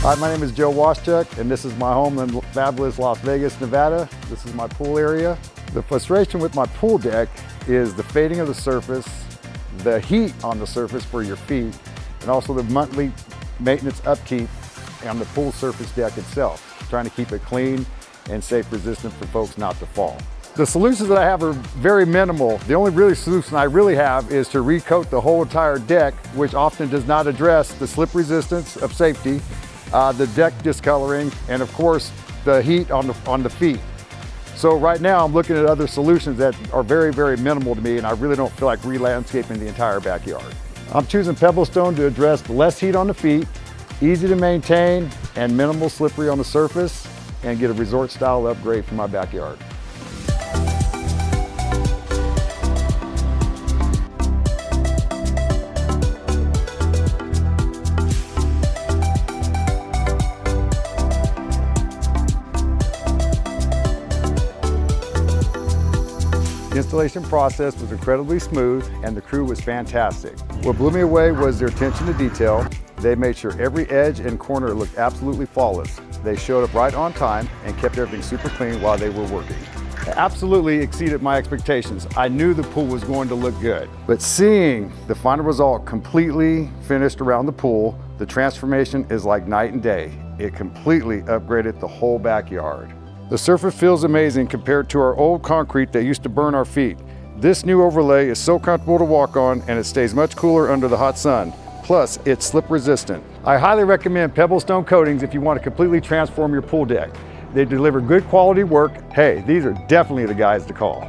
Hi, my name is Joe Waschuk, and this is my home in fabulous Las Vegas, Nevada. This is my pool area. The frustration with my pool deck is the fading of the surface, the heat on the surface for your feet, and also the monthly maintenance upkeep on the pool surface deck itself, trying to keep it clean and safe resistant for folks not to fall. The solutions that I have are very minimal. The only really solution I really have is to recoat the whole entire deck, which often does not address the slip resistance of safety, the deck discoloring, and of course the heat on the feet. So right now I'm looking at other solutions that are very, very minimal to me, and I really don't feel like re-landscaping the entire backyard. I'm choosing Pebble Stone to address less heat on the feet, easy to maintain, and minimal slippery on the surface, and get a resort style upgrade for my backyard. The installation process was incredibly smooth and the crew was fantastic. What blew me away was their attention to detail. They made sure every edge and corner looked absolutely flawless. They showed up right on time and kept everything super clean while they were working. It absolutely exceeded my expectations. I knew the pool was going to look good, but seeing the final result completely finished around the pool, the transformation is like night and day. It completely upgraded the whole backyard. The surface feels amazing compared to our old concrete that used to burn our feet. This new overlay is so comfortable to walk on, and it stays much cooler under the hot sun. Plus, it's slip resistant. I highly recommend Pebble Stone Coatings if you want to completely transform your pool deck. They deliver good quality work. Hey, these are definitely the guys to call.